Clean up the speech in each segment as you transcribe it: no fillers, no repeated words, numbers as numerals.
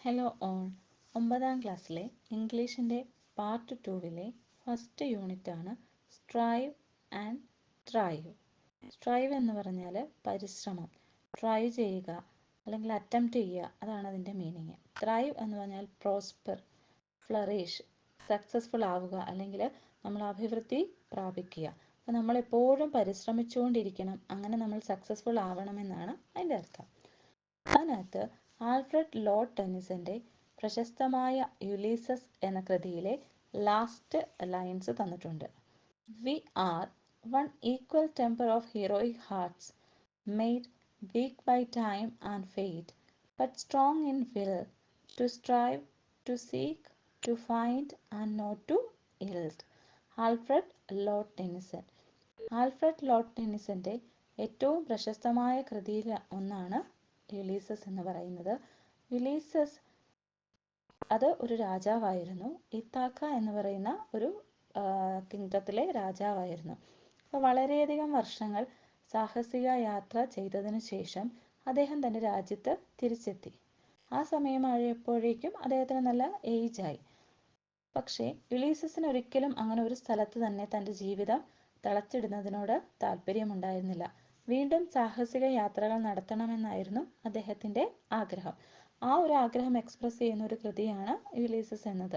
Hello on. 9ാം ക്ലാസ്സിലെ ഇംഗ്ലീഷിൻ്റെ part 2വിലെ first യൂണിറ്റാണ് strive and thrive. Strive എന്ന് പറഞ്ഞാൽ പരിശ്രമം, ട്രൈ ചെയ്യുക അല്ലെങ്കിൽ അറ്റംപ്റ്റ് ചെയ്യുക, അതാണ് അതിൻ്റെ മീനിങ്. ത്രൈവ് എന്ന് പറഞ്ഞാൽ പ്രോസ്പെർ, ഫ്ലറിഷ്, സക്സസ്ഫുൾ ആവുക അല്ലെങ്കിൽ നമ്മൾ അഭിവൃദ്ധി പ്രാപിക്കുക. അപ്പോൾ നമ്മളെപ്പോഴും പരിശ്രമിച്ചുകൊണ്ടിരിക്കണം, അങ്ങനെ നമ്മൾ സക്സസ്ഫുൾ ആവണമെന്നാണ് അതിൻ്റെ അർത്ഥം. അതിനകത്ത് ആൽഫ്രഡ് ലോർഡ് ടെന്നിസന്റെ പ്രശസ്തമായ യുലീസസ് എന്ന കൃതിയിലെ ലാസ്റ്റ് ലൈൻസ് തന്നിട്ടുണ്ട്. We are one equal temper of heroic hearts, made weak by time and fate, but strong in will, to strive, to seek, to find and not to yield. Alfred Lord Tennyson. Alfred Lord ടെന്നിസന്റെ ഏറ്റവും പ്രശസ്തമായ കൃതിയിൽ ഒന്നാണ് Ulysses എന്ന് പറയുന്നത്. Ulysses അത് ഒരു രാജാവായിരുന്നു. ഇത്താക്ക എന്ന് പറയുന്ന ഒരു കിങ്ഡത്തിലെ രാജാവായിരുന്നു. അപ്പോൾ വളരെയധികം വർഷങ്ങൾ സാഹസിക യാത്ര ചെയ്തതിനു ശേഷം അദ്ദേഹം തൻ്റെ രാജ്യത്ത് തിരിച്ചെത്തി. ആ സമയമായപ്പോഴേക്കും അദ്ദേഹത്തിന് നല്ല ഏജായി. പക്ഷേ യുലീസസിന് ഒരിക്കലും അങ്ങനെ ഒരു സ്ഥലത്ത് തന്നെ തൻ്റെ ജീവിതം തളച്ചിടുന്നതിനോട് താല്പര്യമുണ്ടായിരുന്നില്ല. വീണ്ടും സാഹസിക യാത്രകൾ നടത്തണമെന്നായിരുന്നു അദ്ദേഹത്തിൻ്റെ ആഗ്രഹം. ആ ഒരു ആഗ്രഹം എക്സ്പ്രസ് ചെയ്യുന്ന ഒരു കൃതിയാണ് യുലീസസ് എന്നത്.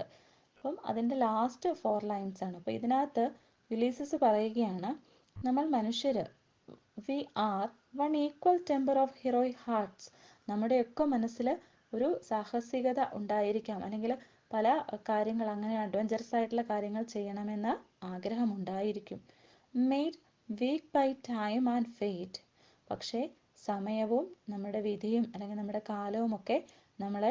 അപ്പം അതിൻ്റെ ലാസ്റ്റ് 4 ലൈൻസ് ആണ്. അപ്പോൾ ഇതിനകത്ത് യുലീസസ് പറയുകയാണ്, നമ്മൾ മനുഷ്യർ we are one equal temper of heroic hearts. നമ്മുടെയൊക്കെ മനസ്സിൽ ഒരു സാഹസികത ഉണ്ടായിരിക്കാം, അല്ലെങ്കിൽ പല കാര്യങ്ങൾ, അങ്ങനെ അഡ്വഞ്ചറസ് ആയിട്ടുള്ള കാര്യങ്ങൾ ചെയ്യണമെന്ന് ആഗ്രഹമുണ്ടായിരിക്കും. Made weak by time and fate. പക്ഷേ സമയവും നമ്മുടെ വിധിയും അല്ലെങ്കിൽ നമ്മുടെ കാലവും ഒക്കെ നമ്മളെ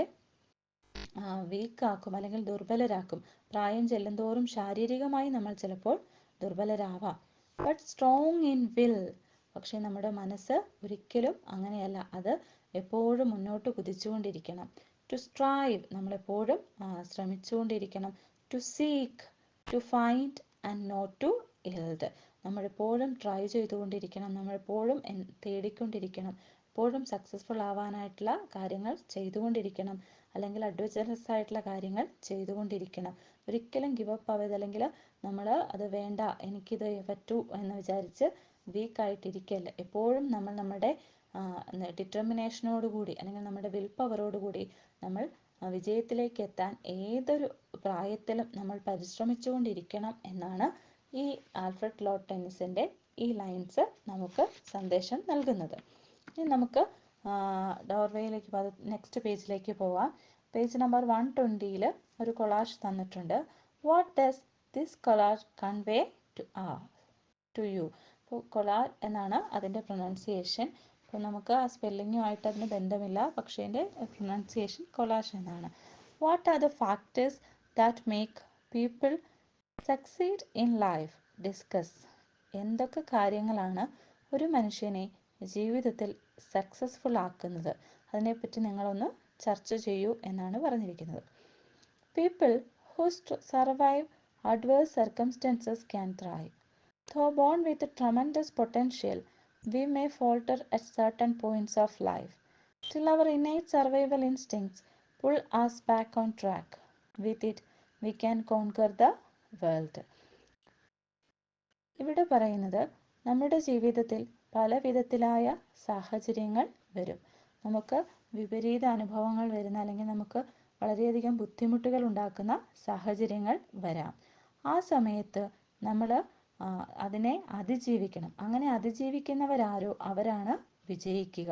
വീക്കാക്കും അല്ലെങ്കിൽ ദുർബലരാക്കും. പ്രായം ചെല്ലുന്തോറും ശാരീരികമായി നമ്മൾ ചിലപ്പോൾ ദുർബലരാവാം. But strong in will. പക്ഷേ നമ്മുടെ മനസ്സ് ഒരിക്കലും അങ്ങനെയല്ല, അത് എപ്പോഴും മുന്നോട്ട് കുതിച്ചുകൊണ്ടിരിക്കണം. ടു സ്ട്രൈവ്, നമ്മളെപ്പോഴും ശ്രമിച്ചുകൊണ്ടിരിക്കണം. To seek, to find and not to yield. നമ്മളെപ്പോഴും ട്രൈ ചെയ്തുകൊണ്ടിരിക്കണം, നമ്മളെപ്പോഴും തേടിക്കൊണ്ടിരിക്കണം, എപ്പോഴും സക്സസ്ഫുൾ ആവാനായിട്ടുള്ള കാര്യങ്ങൾ ചെയ്തുകൊണ്ടിരിക്കണം, അല്ലെങ്കിൽ അഡ്വഞ്ചറസ് ആയിട്ടുള്ള കാര്യങ്ങൾ ചെയ്തുകൊണ്ടിരിക്കണം. ഒരിക്കലും ഗിവ് അപ്പ് ആവരുത്, അല്ലെങ്കിൽ നമ്മൾ അത് വേണ്ട, എനിക്കിത് പറ്റൂ എന്ന് വിചാരിച്ച് വീക്കായിട്ടിരിക്കല്ല. എപ്പോഴും നമ്മൾ നമ്മുടെ ഡിറ്റർമിനേഷനോടുകൂടി അല്ലെങ്കിൽ നമ്മുടെ വിൽ പവറോടുകൂടി നമ്മൾ വിജയത്തിലേക്ക് എത്താൻ ഏതൊരു പ്രായത്തിലും നമ്മൾ പരിശ്രമിച്ചുകൊണ്ടിരിക്കണം എന്നാണ് ഈ ആൽഫ്രഡ് ലോർഡ് ടെന്നിസന്റെ ഈ ലൈൻസ് നമുക്ക് സന്ദേശം നൽകുന്നത്. ഇനി നമുക്ക് ഡോർവേയിലേക്ക് നെക്സ്റ്റ് പേജിലേക്ക് പോവാം. പേജ് നമ്പർ 120 ഒരു കൊളാഷ് തന്നിട്ടുണ്ട്. What does this collage convey to you? അപ്പോൾ കൊളാർ എന്നാണ് അതിൻ്റെ പ്രൊനൗൺസിയേഷൻ. അപ്പോൾ നമുക്ക് ആ സ്പെല്ലിങ്ങുമായിട്ട് അതിന് ബന്ധമില്ല, പക്ഷേ അതിൻ്റെ പ്രൊനൗൺസിയേഷൻ കൊളാഷ് എന്നാണ്. What are the factors that make people succeed in life? Discuss. എന്തൊക്കെ കാര്യങ്ങളാണ് ഒരു മനുഷ്യനെ ജീവിതത്തിൽ സക്സസ്ഫുൾ ആക്കുന്നത്? അതിനെപ്പറ്റി നിങ്ങളൊന്ന് ചർച്ച ചെയ്യൂ എന്നാണ് പറഞ്ഞിരിക്കുന്നത്. People who survive adverse circumstances can thrive. Though born with tremendous potential, we may falter at certain points of life, till our innate survival instincts pull us back on track. With it, we can conquer the world. ഇവിടെ പറയുന്നത്, നമ്മുടെ ജീവിതത്തിൽ പല വിധത്തിലായ സാഹചര്യങ്ങൾ വരും. നമുക്ക് വിപരീത അനുഭവങ്ങൾ വരുന്ന, അല്ലെങ്കിൽ നമുക്ക് വളരെയധികം ബുദ്ധിമുട്ടുകൾ ഉണ്ടാക്കുന്ന സാഹചര്യങ്ങൾ വരാം. ആ സമയത്ത് നമ്മൾ അതിനെ അതിജീവിക്കണം. അങ്ങനെ അതിജീവിക്കുന്നവരാരോ അവരാണ് വിജയിക്കുക.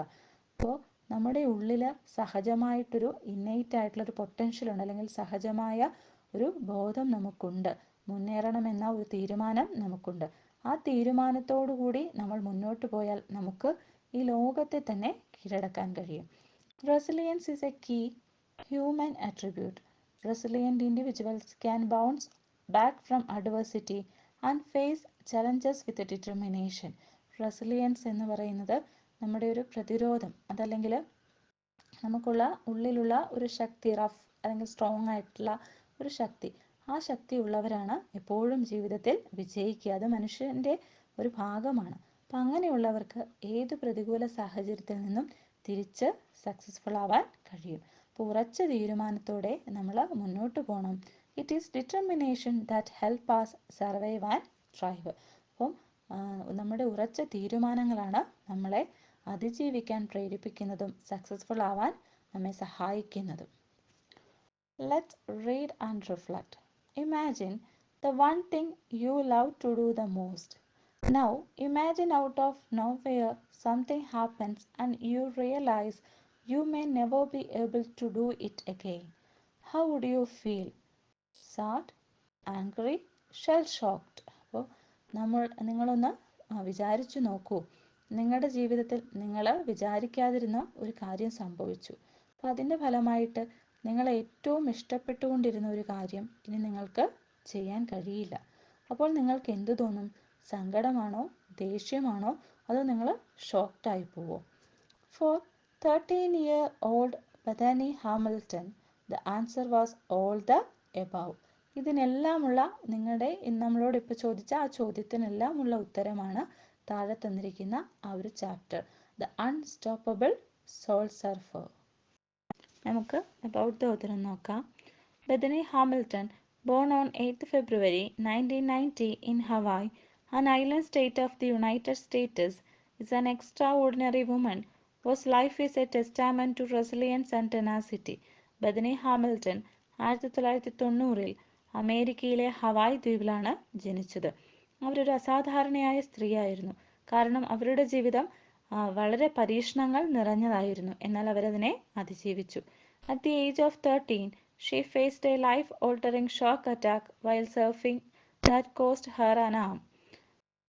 അപ്പോൾ നമ്മുടെ ഉള്ളിൽ സഹജമായിട്ടൊരു ഇന്നേറ്റ് ആയിട്ടുള്ളൊരു പൊട്ടൻഷ്യൽ ഉണ്ട്, അല്ലെങ്കിൽ സഹജമായ ഒരു ബോധം നമുക്കുണ്ട്. മുന്നേറണമെന്ന ഒരു തീരുമാനം നമുക്കുണ്ട്. ആ തീരുമാനത്തോടു കൂടി നമ്മൾ മുന്നോട്ട് പോയാൽ നമുക്ക് ഈ ലോകത്തെ തന്നെ കീഴടക്കാൻ കഴിയും. Resilience is a key human attribute. Resilient individuals can bounce back from adversity and face challenges with determination. Resilience എന്ന് പറയുന്നത് നമ്മുടെ ഒരു പ്രതിരോധം, അതല്ലെങ്കിൽ നമുക്കുള്ള ഉള്ളിലുള്ള ഒരു ശക്തി, റഫ് അല്ലെങ്കിൽ സ്ട്രോങ് ആയിട്ടുള്ള ഒരു ശക്തി. ആ ശക്തി ഉള്ളവരാണ് എപ്പോഴും ജീവിതത്തിൽ വിജയിക്കുക. അത് മനുഷ്യൻ്റെ ഒരു ഭാഗമാണ്. അപ്പം അങ്ങനെയുള്ളവർക്ക് ഏത് പ്രതികൂല സാഹചര്യത്തിൽ നിന്നും തിരിച്ച് സക്സസ്ഫുൾ ആവാൻ കഴിയും. അപ്പോൾ ഉറച്ച തീരുമാനത്തോടെ നമ്മൾ മുന്നോട്ട് പോകണം. It is determination that help us survive and thrive. അപ്പം നമ്മുടെ ഉറച്ച തീരുമാനങ്ങളാണ് നമ്മളെ അതിജീവിക്കാൻ പ്രേരിപ്പിക്കുന്നതും സക്സസ്ഫുൾ ആവാൻ നമ്മെ സഹായിക്കുന്നതും. Let's read and reflect. Imagine the one thing you love to do the most. Now imagine out of nowhere something happens and you realize you may never be able to do it again. How would you feel? Sad, angry, shell shocked? അപ്പോൾ നിങ്ങളൊന്ന് വിചാരിച്ചു നോക്കൂ. നിങ്ങളുടെ ജീവിതത്തിൽ നിങ്ങൾ വിചാരിക്കാതിരുന്ന ഒരു കാര്യം സംഭവിച്ചു. അപ്പോൾ അതിൻ്റെ ഫലമായിട്ട് നിങ്ങൾ ഏറ്റവും ഇഷ്ടപ്പെട്ടുകൊണ്ടിരുന്ന ഒരു കാര്യം ഇനി നിങ്ങൾക്ക് ചെയ്യാൻ കഴിയില്ല. അപ്പോൾ നിങ്ങൾക്ക് എന്തു തോന്നും? സങ്കടമാണോ, ദേഷ്യമാണോ, അതോ നിങ്ങൾ ഷോക്ക്ഡായി പോവോ? For 13-year-old Bethany Hamilton, the answer was all the above. ഇതിനെല്ലാമുള്ള നമ്മളോട് ഇപ്പോൾ ചോദിച്ച ആ ചോദ്യത്തിനെല്ലാമുള്ള ഉത്തരമാണ് താഴെ തന്നിരിക്കുന്ന ആ ഒരു chapter, the unstoppable soul surfer. നമുക്ക് അബൌട്ട് ദ ഓഥർ നോക്കാം. Bethany Hamilton, born on 8th February 1990 in Hawaii, an island state of the United States, is an extraordinary woman whose life is a testament to resilience and tenacity. Bethany Hamilton 1990-ൽ അമേരിക്കയിലെ Hawaii ദ്വീപിലാണ് ജനിച്ചത്. അവരൊരു അസാധാരണയായ സ്ത്രീയായിരുന്നു. കാരണം അവരുടെ ജീവിതം വളരെ പരീക്ഷണങ്ങൾ നിറഞ്ഞതായിരുന്നു. എന്നാൽ അവരതിനെ അതിജീവിച്ചു. At the age of 13, she faced a life-altering shock attack while surfing that cost her an arm.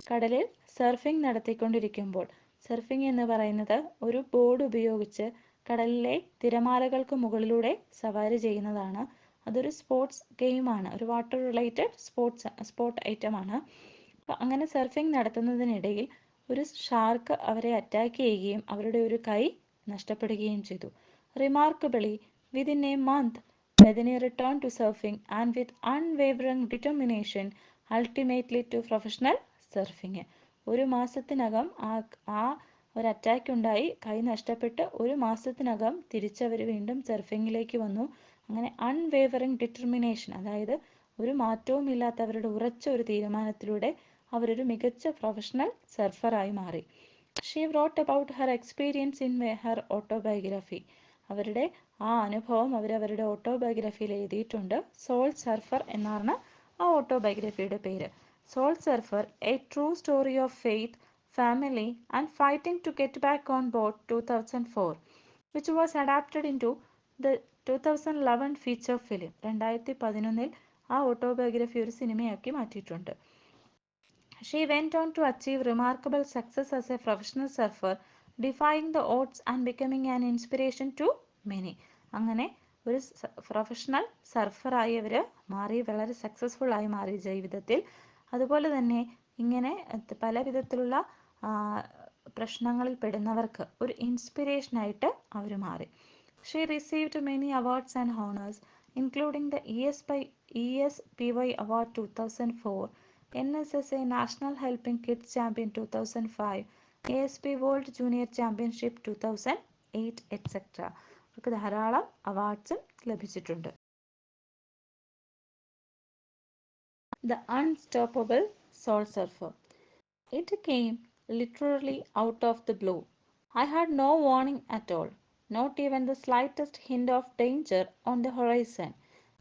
കടലിൽ സർഫിംഗ് നടത്തിക്കൊണ്ടിരിക്കുമ്പോൾ, സർഫിംഗ് എന്ന് പറയുന്നത് ഒരു ബോർഡ് ഉപയോഗിച്ച് കടലിലെ തിരമാലകൾക്ക് മുകളിലൂടെ സവാരി ചെയ്യുന്നതാണ്. അതൊരു സ്പോർട്സ് ഗെയിമാണ്, ഒരു വാട്ടർ റിലേറ്റഡ് സ്പോർട്ട് ഐറ്റമാണ്. അങ്ങനെ സർഫിംഗ് നടത്തുന്നതിനിടയിൽ ഒരു ഷാർക്ക് അവരെ അറ്റാക്ക് ചെയ്യുകയും അവരുടെ ഒരു കൈ നഷ്ടപ്പെടുകയും ചെയ്തു. Remarkably, within a month, Bethany returned to surfing and with unwavering determination ultimately to professional surfing. ഒരു മാസത്തിനകം ആ ഒരു അറ്റാക്ക് ഉണ്ടായി, കൈ നഷ്ടപ്പെട്ട് ഒരു മാസത്തിനകം തിരിച്ചവർ വീണ്ടും സർഫിങ്ങിലേക്ക് വന്നു. അങ്ങനെ അൺവേവറിങ് ഡിറ്റർമിനേഷൻ, അതായത് ഒരു മാറ്റവും ഇല്ലാത്ത അവരുടെ ഉറച്ച ഒരു തീരുമാനത്തിലൂടെ അവരൊരു മികച്ച പ്രൊഫഷണൽ സർഫറായി മാറി. She wrote about her experience in her autobiography. അവരുടെ ആ അനുഭവം അവരവരുടെ ഓട്ടോബയോഗ്രഫിയിൽ എഴുതിയിട്ടുണ്ട്. സോൾ സർഫർ എന്നാണ് ആ ഓട്ടോബയോഗ്രഫിയുടെ പേര്. Soul surfer, a true story of faith, family and fighting to get back on board 2004, which was adapted in to the 2011 feature film. 2011 ആ ഓട്ടോബയോഗ്രഫി ഒരു സിനിമയാക്കി മാറ്റിയിട്ടുണ്ട്. She went on to achieve remarkable success as a professional surfer, defying the odds and becoming an inspiration to many. അങ്ങനെ ഒരു professional സർഫറായി അവർ മാറി, വളരെ successful ആയി മാറി ജീവിതത്തിൽ. അതുപോലെ തന്നെ ഇങ്ങനെ പല വിധത്തിലുള്ള പ്രശ്നങ്ങളിൽ പെടുന്നവർക്ക് ഒരു ഇൻസ്പിറേഷനായിട്ട് അവർ മാറി. She received many awards and honors, including the ESPY Award 2004, NSSA National Helping Kids Champion 2005, ASP World Junior Championship 2008, etc. അവർക്ക് ധാരാളം അവാർഡ്സും ലഭിച്ചിട്ടുണ്ട്. The Unstoppable Soul Surfer. It came literally out of the blue. I had no warning at all, not even the slightest hint of danger on the horizon.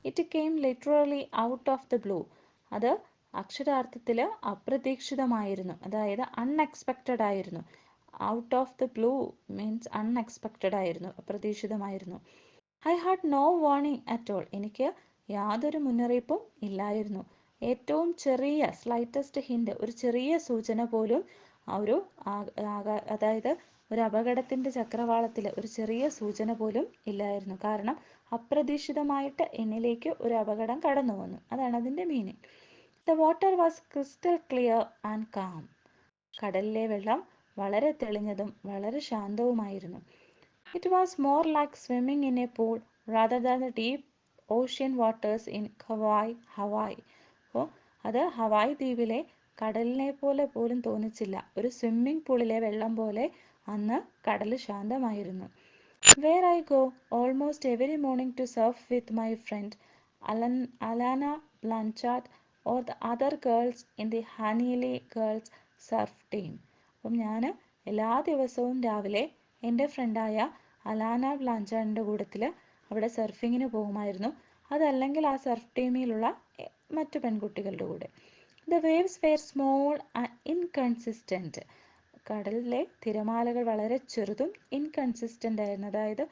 It came literally out of the blue. അത് അക്ഷരാർത്ഥത്തിൽ അപ്രതീക്ഷിതമായിരുന്നു, അതായത് unexpected ആയിരുന്നു. Out of the blue means unexpected ആയിരുന്നു, അപ്രതീക്ഷിതമായിരുന്നു. I had no warning at all. എനിക്ക് യാതൊരു മുന്നറിയിപ്പും ഇല്ലായിരുന്നു. ഏറ്റവും ചെറിയ സ്ലൈറ്റസ്റ്റ് ഹിൻഡ്, ഒരു ചെറിയ സൂചന പോലും ഒരു അതായത് ഒരു അപകടത്തിൻ്റെ ചക്രവാളത്തിൽ ഒരു ചെറിയ സൂചന പോലും ഇല്ലായിരുന്നു. കാരണം അപ്രതീക്ഷിതമായിട്ട് എന്നിലേക്ക് ഒരു അപകടം കടന്നു വന്നു. അതാണ് അതിൻ്റെ meaning. The water was crystal clear and calm. കടലിലെ വെള്ളം വളരെ തെളിഞ്ഞതും വളരെ ശാന്തവുമായിരുന്നു. It was more like swimming in a pool rather than the deep ocean waters in Hawaii. അപ്പോൾ അത് ഹവായ് ദ്വീപിലെ കടലിനെ പോലെ പോലും തോന്നിച്ചില്ല. ഒരു സ്വിമ്മിംഗ് പൂളിലെ വെള്ളം പോലെ അന്ന് കടൽ ശാന്തമായിരുന്നു. where I go almost every morning to surf with my friend Alana Blanchard or the other girls in the Hanley Girls Surf Team. അപ്പം ഞാൻ എല്ലാ ദിവസവും രാവിലെ എൻ്റെ ഫ്രണ്ടായ അലാന ബ്ലാഞ്ചാർഡിൻ്റെ കൂട്ടത്തിൽ അവിടെ സർഫിങ്ങിന് പോകുമായിരുന്നു. അതല്ലെങ്കിൽ ആ സർഫ് ടീമിലുള്ള മറ്റു പെൺകുട്ടികളുടെ കൂടെ. The waves were small and inconsistent. കടലിലെ തിരമാലകൾ വളരെ ചെറുതും ഇൻകൺസിസ്റ്റൻ്റ് ആയിരുന്നു. അതായത്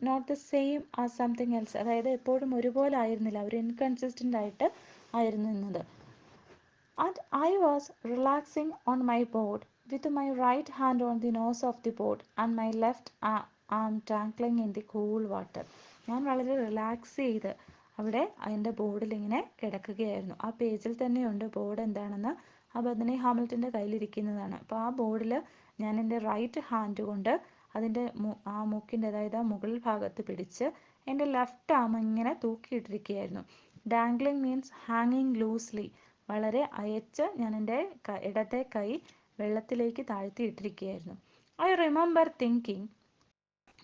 not the same as something else. അതായത് എപ്പോഴും ഒരുപോലെ ആയിരുന്നില്ല, അവർ ഇൻകൺസിസ്റ്റൻ്റ് ആയിട്ട് ആയിരുന്നു നിന്നത്. And I was relaxing on my board with my right hand on the nose of the boat and my left arm dangling in the cool water. ഞാൻ വളരെ relax ചെയ്ത് അവിടെ അതിൻ്റെ ബോർഡിൽ ഇങ്ങനെ കിടക്കുകയായിരുന്നു. ആ പേജിൽ തന്നെയുണ്ട് ബോർഡ് എന്താണെന്ന്. ആ ബെഥനി ഹാമിൽട്ടൻ്റെ കയ്യിലിരിക്കുന്നതാണ്. അപ്പോൾ ആ ബോർഡിൽ ഞാൻ എൻ്റെ റൈറ്റ് ഹാൻഡ് കൊണ്ട് അതിൻ്റെ ആ മൂക്കിൻ്റെ, അതായത് ആ മുകളിൽ ഭാഗത്ത് പിടിച്ച് എൻ്റെ ലെഫ്റ്റ് ആം ഇങ്ങനെ തൂക്കിയിട്ടിരിക്കുകയായിരുന്നു. ഡാംഗ്ലിംഗ് മീൻസ് ഹാങ്ങിങ് ലൂസ്ലി. വളരെ അയച്ച് ഞാൻ എൻ്റെ ഇടത്തെ കൈ വെള്ളത്തിലേക്ക് താഴ്ത്തിയിട്ടിരിക്കുകയായിരുന്നു. I remember thinking.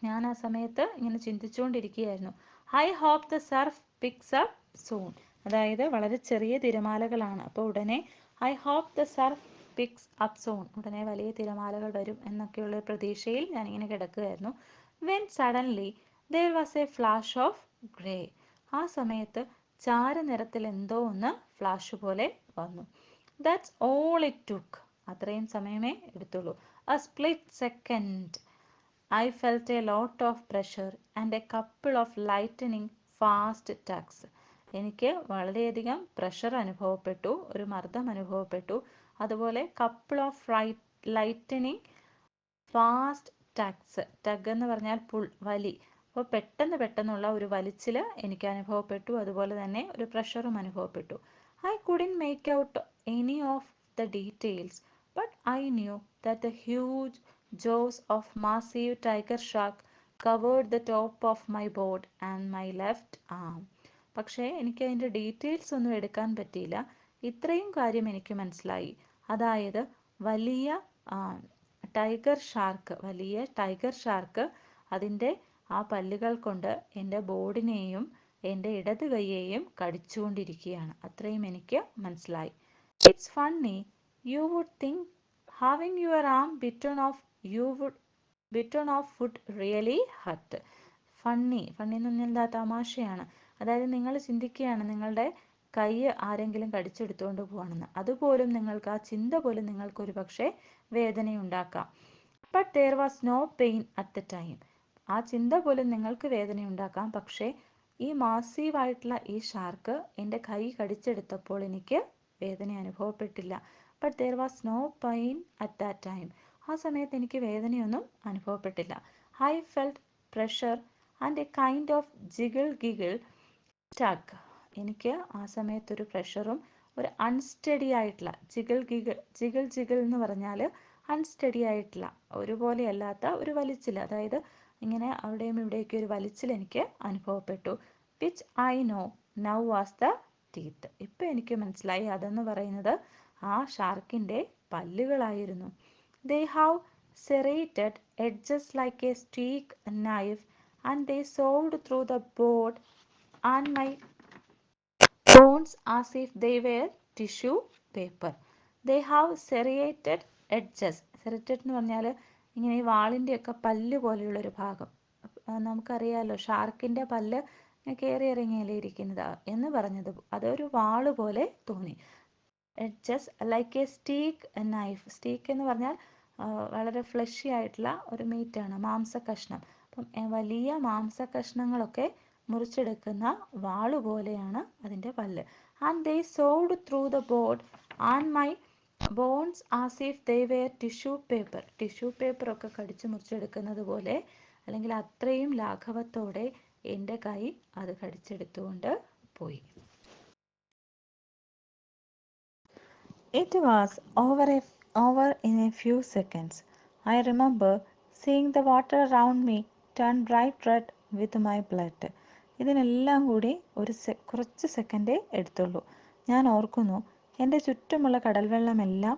ഞാൻ ആ സമയത്ത് ഇങ്ങനെ ചിന്തിച്ചുകൊണ്ടിരിക്കുകയായിരുന്നു. I hope the surf picks up soon. അതായത് വളരെ ചെറിയ തിരമാലകളാണ്, അപ്പോൾ ഉടനെ I hope the surf picks up soon, ഉടനെ വലിയ തിരമാലകൾ വരും എന്നൊക്കെയുള്ള പ്രതീക്ഷയിൽ ഞാനിങ്ങനെ കിടക്കുകയായിരുന്നു. When suddenly there was a flash of grey. ആ സമയത്ത് ചാരനിറത്തിൽ എന്തോ ഒന്ന് ഫ്ലാഷ് പോലെ വന്നു. That's all it took. അത്രയും സമയമേ എടുത്തുള്ളൂ. A split second I felt a lot of pressure and a couple of lightning fast tugs. എനിക്ക് വളരെയധികം പ്രഷർ അനുഭവപ്പെട്ടു, ഒരു മർദ്ദം അനുഭവപ്പെട്ടു. അതുപോലെ couple of lightning fast tugs. Tug എന്ന് പറഞ്ഞാൽ വലി. അപ്പോൾ പെട്ടെന്നുള്ള ഒരു വലിച്ചിൽ എനിക്ക് അനുഭവപ്പെട്ടു. അതുപോലെ തന്നെ ഒരു പ്രഷറും അനുഭവപ്പെട്ടു. I couldn't make out any of the details, but I knew that the huge jaws of massive tiger shark covered the top of my board and my left arm. പക്ഷേ എനിക്ക് അതിൻ്റെ ഡീറ്റെയിൽസ് ഒന്നും എടുക്കാൻ പറ്റിയില്ല. ഇത്രയും കാര്യം എനിക്ക് മനസ്സിലായി. അതായത് വലിയ ടൈഗർ ഷാർക്ക് അതിൻ്റെ ആ പല്ലുകൾ കൊണ്ട് എൻ്റെ ബോർഡിനെയും എൻ്റെ ഇടത് കൈയെയും കടിച്ചുകൊണ്ടിരിക്കുകയാണ്. അത്രയും എനിക്ക് മനസ്സിലായി. It's funny, you would think having your arm bitten off would really hurt. Funny എന്ന് പറഞ്ഞാൽ എന്താ? തമാശയാണ്. അതായത് നിങ്ങൾ ചിന്തിക്കുകയാണ് നിങ്ങളുടെ കൈ ആരെങ്കിലും കടിച്ചെടുത്തുകൊണ്ട് പോവാണെന്ന്. അതുപോലും നിങ്ങൾക്ക്, ആ ചിന്ത പോലും നിങ്ങൾക്കൊരു പക്ഷേ വേദനയുണ്ടാക്കാം. But there was no pain at the time. ആ ചിന്ത പോലും നിങ്ങൾക്ക് വേദനയുണ്ടാക്കാം. പക്ഷേ ഈ മാസീവായിട്ടുള്ള ഈ ഷാർക്ക് എൻ്റെ കൈ കടിച്ചെടുത്തപ്പോൾ എനിക്ക് വേദന അനുഭവപ്പെട്ടില്ല. But there was no pain at that time. ആ സമയത്ത് എനിക്ക് വേദനയൊന്നും അനുഭവപ്പെട്ടില്ല. I felt pressure and a kind of jiggle tug. എനിക്ക് ആ സമയത്തൊരു പ്രഷറും ഒരു അൺസ്റ്റഡി ആയിട്ടുള്ള ജിഗിൾ എന്ന് പറഞ്ഞാൽ അൺസ്റ്റഡി ആയിട്ടുള്ള, ഒരുപോലെ അല്ലാത്ത ഒരു വലിച്ചിൽ, അതായത് ഇങ്ങനെ അവിടെയും ഇവിടെയൊക്കെ ഒരു വലിച്ചിൽ എനിക്ക് അനുഭവപ്പെട്ടു. Which I know now was the teeth. ഇപ്പം എനിക്ക് മനസ്സിലായി, അതെന്ന് പറയുന്നത് ആ ഷാർക്കിൻ്റെ പല്ലുകളായിരുന്നു. They have serrated edges like a steak knife and they sawed through the board and my bones as if they were tissue paper. They have serrated edges. Serrated എന്ന് പറഞ്ഞാൽ ഇങ്ങനെ ഈ വാളിൻ്റെയൊക്കെ പല്ല് പോലെയുള്ളൊരു ഭാഗം. നമുക്കറിയാമല്ലോ ഷാർക്കിൻ്റെ പല്ല് കയറി ഇറങ്ങിയല്ലേ ഇരിക്കുന്നത് എന്ന് പറഞ്ഞത്, അതൊരു വാള് പോലെ തോന്നി. Edges like a steak knife. Steak എന്ന് പറഞ്ഞാൽ വളരെ ഫ്ലഷി ആയിട്ടുള്ള ഒരു മീറ്റാണ്, മാംസകഷ്ണം. അപ്പം വലിയ മാംസകഷ്ണങ്ങളൊക്കെ മുറിച്ചെടുക്കുന്ന വാള് പോലെയാണ് അതിൻ്റെ പല്ല്. And they sawed through the board and my bones as if they were tissue paper. Tissue പേപ്പറൊക്കെ കടിച്ചു മുറിച്ചെടുക്കുന്നത് പോലെ, അല്ലെങ്കിൽ അത്രയും ലാഘവത്തോടെ എൻ്റെ കൈ അത് കടിച്ചെടുത്തുകൊണ്ട് പോയി. It was over in a few seconds. I remember seeing the water around me turn bright red with my blood. ഇതിനെല്ലാം കൂടി കുറച്ച് സെക്കൻഡേ എടുത്തുള്ളൂ. ഞാൻ ഓർക്കുന്നു, എൻ്റെ ചുറ്റുമുള്ള കടൽവെള്ളമെല്ലാം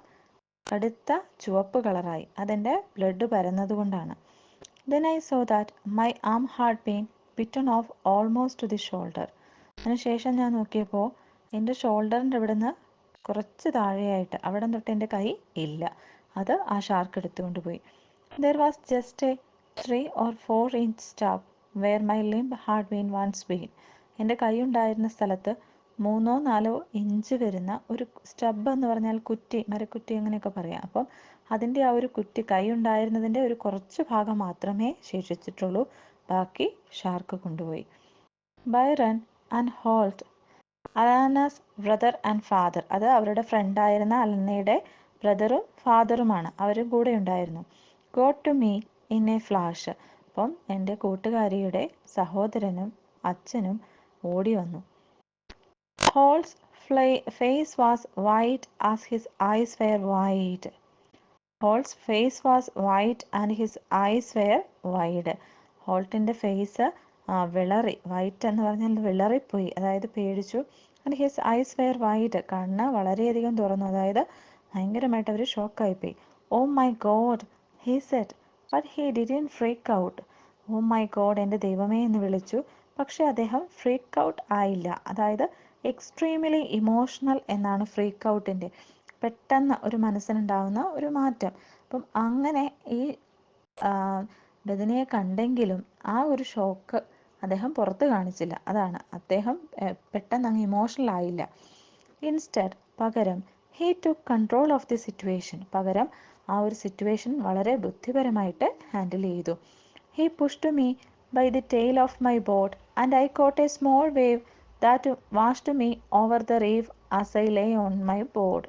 കടുത്ത ചുവപ്പ് കളറായി. അതെൻ്റെ blood പരന്നതുകൊണ്ടാണ്. Then I saw that my arm had been bitten off almost to the shoulder. അതിനുശേഷം ഞാൻ നോക്കിയപ്പോൾ എൻ്റെ ഷോൾഡറിൻ്റെ അവിടെ നിന്ന് കുറച്ച് താഴെയായിട്ട് അവിടെ തൊട്ട് എൻ്റെ കൈ ഇല്ല, അത് ആ ഷാർക്ക് എടുത്തുകൊണ്ട് പോയി. There was just a 3 or 4 inch stub where my limb had been once been. എൻ്റെ കൈ ഉണ്ടായിരുന്ന സ്ഥലത്ത് 3-4 ഇഞ്ച് വരുന്ന ഒരു സ്റ്റബ് എന്ന് പറഞ്ഞാൽ കുറ്റി, മരക്കുറ്റി അങ്ങനെയൊക്കെ പറയാം. അപ്പം അതിൻ്റെ ആ ഒരു കുറ്റി, കൈ ഉണ്ടായിരുന്നതിൻ്റെ ഒരു കുറച്ച് ഭാഗം മാത്രമേ ശേഷിച്ചിട്ടുള്ളൂ, ബാക്കി ഷാർക്ക് കൊണ്ടുപോയി. Byron and Holt, Alana's brother and father, അത് അവരുടെ ഫ്രണ്ടായിരുന്ന അലനയുടെ ബ്രദറും ഫാദറുമാണ്, അവരും കൂടെ ഉണ്ടായിരുന്നു. Got to me in a flash, അപ്പം എൻ്റെ കൂട്ടുകാരിയുടെ സഹോദരനും അച്ഛനും ഓടി വന്നു. Holt's face was white as his eyes were wide. Holt's face was white and his eyes were wide. ഹോൾട്ടിൻ്റെ ഫേസ് വിളറി, വൈറ്റ് എന്ന് പറഞ്ഞാൽ വിളറിപ്പോയി, അതായത് പേടിച്ചു. And his eyes were wide, കണ്ണ് വളരെയധികം തുറന്നു, അതായത് ഭയങ്കരമായിട്ട് അവർ ഷോക്കായിപ്പോയി. Oh my god he said, but he didn't freak out. Oh my god, എൻ്റെ ദൈവമേ എന്ന് വിളിച്ചു, പക്ഷേ അദ്ദേഹം ഫ്രീക്ക് ഔട്ട് ആയില്ല. അതായത് എക്സ്ട്രീംലി ഇമോഷണൽ എന്നാണ് ഫ്രീക്ക് ഔട്ടിൻ്റെ, പെട്ടെന്ന് ഒരു മനസ്സിനുണ്ടാകുന്ന ഒരു മാറ്റം. അപ്പം അങ്ങനെ ഈ ബഥനിയെ കണ്ടെങ്കിലും ആ ഒരു ഷോക്ക് അദ്ദേഹം പുറത്ത് കാണിച്ചില്ല, അതാണ് അദ്ദേഹം പെട്ടെന്ന് അങ്ങ് ഇമോഷണൽ ആയില്ല. ഇൻസ്റ്റഡ്, പകരം he took control of the situation, പകരം ആ ഒരു സിറ്റുവേഷൻ വളരെ ബുദ്ധിപരമായിട്ട് ഹാൻഡിൽ ചെയ്തു. He pushed me by the tail of my boat and I caught a small wave that washed me over the reef as I lay on my board.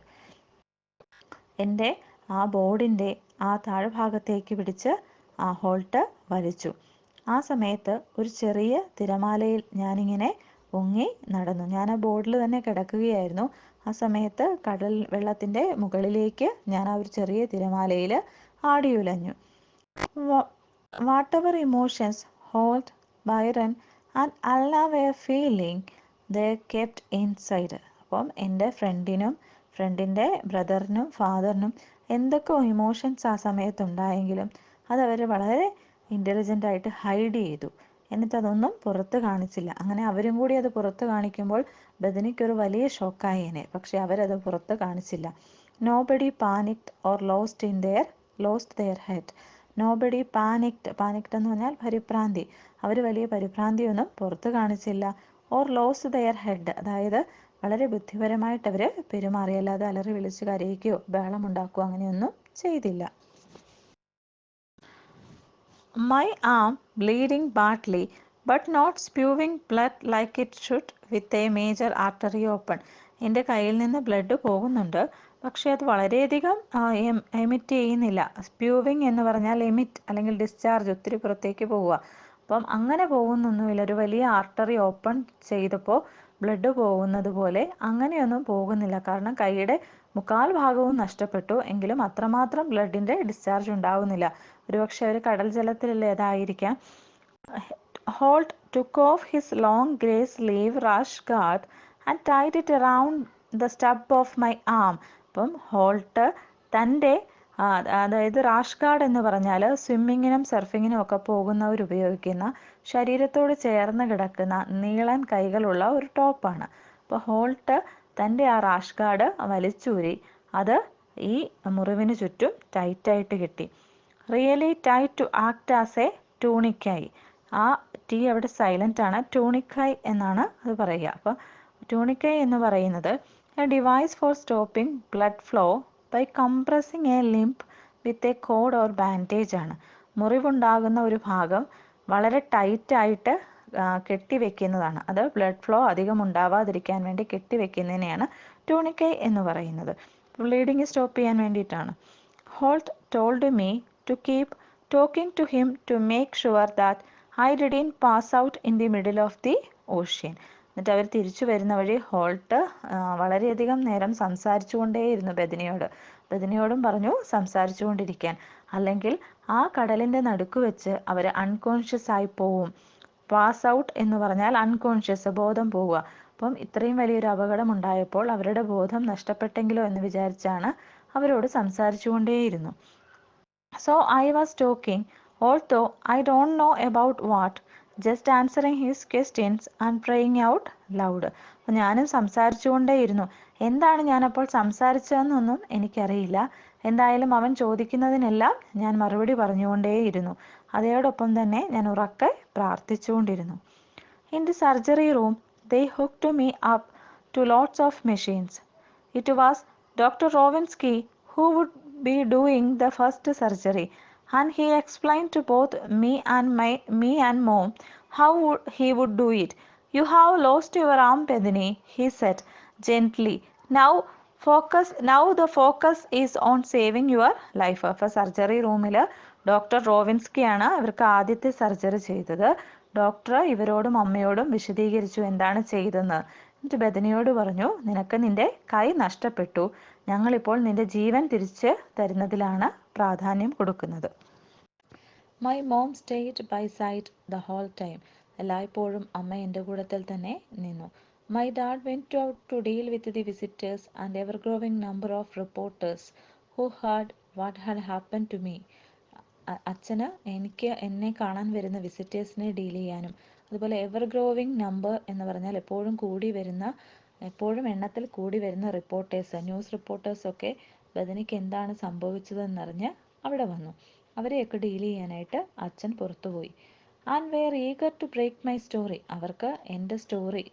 എൻ്റെ ആ ബോർഡിൻ്റെ ആ താഴ്ഭാഗത്തേക്ക് പിടിച്ച് ആ ഹോൾട്ട് വലിച്ചു. ആ സമയത്ത് ഒരു ചെറിയ തിരമാലയിൽ ഞാനിങ്ങനെ പൊങ്ങി നടന്നു. ഞാൻ ആ ബോർഡിൽ തന്നെ കിടക്കുകയായിരുന്നു. ആ സമയത്ത് കടൽ വെള്ളത്തിൻ്റെ മുകളിലേക്ക് ഞാൻ ആ ഒരു ചെറിയ തിരമാലയിൽ ആടിയുലഞ്ഞു. Whatever emotions Holt, Byron and Alana were feeling they kept inside. അപ്പം എൻ്റെ ഫ്രണ്ടിൻ്റെ ബ്രദറിനും ഫാദറിനും എന്തൊക്കെ ഇമോഷൻസ് ആ സമയത്തുണ്ടായെങ്കിലും അതവർ വളരെ ഇൻ്റലിജൻ്റായിട്ട് ഹൈഡ് ചെയ്തു, എന്നിട്ടതൊന്നും പുറത്ത് കാണിച്ചില്ല. അങ്ങനെ അവരും കൂടി അത് പുറത്ത് കാണിക്കുമ്പോൾ ബഥനിക്കൊരു വലിയ ഷോക്കായേനെ, പക്ഷെ അവരത് പുറത്ത് കാണിച്ചില്ല. Nobody panicked or lost their head. Nobody panicked എന്ന് പറഞ്ഞാൽ പരിഭ്രാന്തി. അവർ വലിയ പരിഭ്രാന്തിയൊന്നും പുറത്ത് കാണിച്ചില്ല. ഓർ ലോസ്റ്റ് ദെയർ ഹെഡ്, അതായത് വളരെ ബുദ്ധിപരമായിട്ട് അവർ പെരുമാറി, അല്ലാതെ അലറി വിളിച്ച് കരയിക്കുകയോ ബഹളമുണ്ടാക്കുകയോ അങ്ങനെയൊന്നും ചെയ്തില്ല. My arm bleeding badly but not spewing blood like it should with a major artery open. എൻ്റെ കയ്യിൽ നിന്ന് ബ്ലഡ് പോകുന്നുണ്ട്, പക്ഷേ അത് വളരെയധികം എമിറ്റ് ചെയ്യുന്നില്ല. സ്പ്യൂവിങ് എന്ന് പറഞ്ഞാൽ എമിറ്റ് അല്ലെങ്കിൽ ഡിസ്ചാർജ്, ഒത്തിരി പുറത്തേക്ക് പോവുക. അപ്പം അങ്ങനെ പോകുന്നൊന്നുമില്ല. ഒരു വലിയ ആർട്ടറി ഓപ്പൺ ചെയ്തപ്പോൾ ബ്ലഡ് പോകുന്നത് പോലെ അങ്ങനെയൊന്നും പോകുന്നില്ല. കാരണം കൈയുടെ മുക്കാൽ ഭാഗവും നഷ്ടപ്പെട്ടു, എങ്കിലും അത്രമാത്രം ബ്ലഡിൻ്റെ ഡിസ്ചാർജ് ഉണ്ടാകുന്നില്ല. ഒരുപക്ഷെ ഒരു കടൽ ജലത്തിലുള്ളതായിരിക്കാം. Holt took off his long grey sleeve rash guard and tied it around the stub of my arm. അപ്പം ഹോൾട്ട് തൻ്റെ അതായത് റാഷ് ഗാർഡ് എന്ന് പറഞ്ഞാൽ സ്വിമ്മിങ്ങിനും സർഫിങ്ങിനും ഒക്കെ പോകുന്നവർ ഉപയോഗിക്കുന്ന ശരീരത്തോട് ചേർന്ന് കിടക്കുന്ന നീളൻ കൈകളുള്ള ഒരു ടോപ്പാണ്. അപ്പോൾ ഹോൾട്ട് തൻ്റെ ആ റാഷ് ഗാർഡ് വലിച്ചൂരി അത് ഈ മുറിവിന് ചുറ്റും ടൈറ്റായിട്ട് കെട്ടി. Really tight to act as a ടൂണിക്കായി. ആ ടി അവിടെ സൈലൻ്റ് ആണ്. ടൂണിക്കായി എന്നാണ് അത് പറയുക. അപ്പോൾ ടൂണിക്കായി എന്ന് പറയുന്നത് a device for stopping blood flow by compressing a limb with a cord or bandage ആണ്. മുറിവുണ്ടാകുന്ന ഒരു ഭാഗം വളരെ ടൈറ്റായിട്ട് കെട്ടിവെക്കുന്നതാണ്. അത് ബ്ലഡ് ഫ്ലോ അധികം ഉണ്ടാവാതിരിക്കാൻ വേണ്ടി കെട്ടിവെക്കുന്നതിനെയാണ് ടൂണിക്കൈ എന്ന് പറയുന്നത്. ബ്ലീഡിങ് സ്റ്റോപ്പ് ചെയ്യാൻ വേണ്ടിയിട്ടാണ്. Holt told me to keep talking to him to make sure that I didn't pass out in the middle of the ocean. എന്നിട്ട് അവർ തിരിച്ചു വരുന്ന വഴി ഹോൾട്ട് വളരെയധികം നേരം സംസാരിച്ചുകൊണ്ടേയിരുന്നു ബഥനിയോടും പറഞ്ഞു സംസാരിച്ചുകൊണ്ടിരിക്കാൻ, അല്ലെങ്കിൽ ആ കടലിൻ്റെ നടുക്ക് വെച്ച് അവർ അൺകോൺഷ്യസ് ആയി പോവും. പാസ് ഔട്ട് എന്ന് പറഞ്ഞാൽ അൺകോൺഷ്യസ്, ബോധം പോവുക. അപ്പം ഇത്രയും വലിയൊരു അപകടം ഉണ്ടായപ്പോൾ അവരുടെ ബോധം നഷ്ടപ്പെട്ടെങ്കിലോ എന്ന് വിചാരിച്ചാണ് അവരോട് സംസാരിച്ചുകൊണ്ടേയിരുന്നു. So I was talking although I don't know about what, just answering his questions and praying out loud. അപ്പോൾ ഞാനും സംസാരിച്ചുകൊണ്ടേയിരുന്നു. എന്താണ് ഞാനപ്പോൾ സംസാരിച്ചതെന്നൊന്നും എനിക്കറിയില്ല. എന്തായാലും അവൻ ചോദിക്കുന്നതിനെല്ലാം ഞാൻ മറുപടി പറഞ്ഞുകൊണ്ടേയിരുന്നു. അതോടൊപ്പം തന്നെ ഞാൻ ഉറക്കെ പ്രാർത്ഥിച്ചുകൊണ്ടിരുന്നു. In the surgery room, they hooked me up to lots of machines. It was Dr. Rowinsky who would be doing the first surgery, and he explained to both me and Mom how he would do it. You have lost your arm, Bethany, he said gently. Now the focus is on saving your life. അപ്പോൾ surgery റൂമിൽ doctor റോവിൻസ്കിയാണ് ഇവർക്ക് ആദ്യത്തെ surgery ചെയ്തത്. Doctor ഇവരോടും അമ്മയോടും വിശദീകരിച്ചു എന്താണ് ചെയ്തതെന്ന്. എന്നിട്ട് ബെഥനിയോട് പറഞ്ഞു, നിനക്ക് നിന്റെ കൈ നഷ്ടപ്പെട്ടു, ഞങ്ങളിപ്പോൾ നിന്റെ ജീവൻ തിരിച്ച് തരുന്നതിലാണ് പ്രാധാന്യം കൊടുക്കുന്നത്. My mom stayed by side the whole time. എല്ലായ്പ്പോഴും അമ്മ എൻ്റെ കൂടത്തിൽ തന്നെ നിന്നു. My dad went out to deal with the visitors and ever growing number of reporters who had what had happen to me. അച്ഛന് എന്നെ കാണാൻ വരുന്ന വിസിറ്റേഴ്സിനെ ഡീൽ ചെയ്യാനും അതുപോലെ എവർ ഗ്രോവിംഗ് നമ്പർ എന്ന് പറഞ്ഞാൽ എപ്പോഴും എണ്ണത്തിൽ കൂടി വരുന്ന റിപ്പോർട്ടേഴ്സ്, ന്യൂസ് റിപ്പോർട്ടേഴ്സൊക്കെ ബഥനിക്ക് എന്താണ് സംഭവിച്ചതെന്നറിഞ്ഞ് അവിടെ വന്നു. അവരെയൊക്കെ ഡീൽ ചെയ്യാനായിട്ട് അച്ഛൻ പുറത്തുപോയി. And were eager to break my story. അവർക്ക് എൻ്റെ സ്റ്റോറി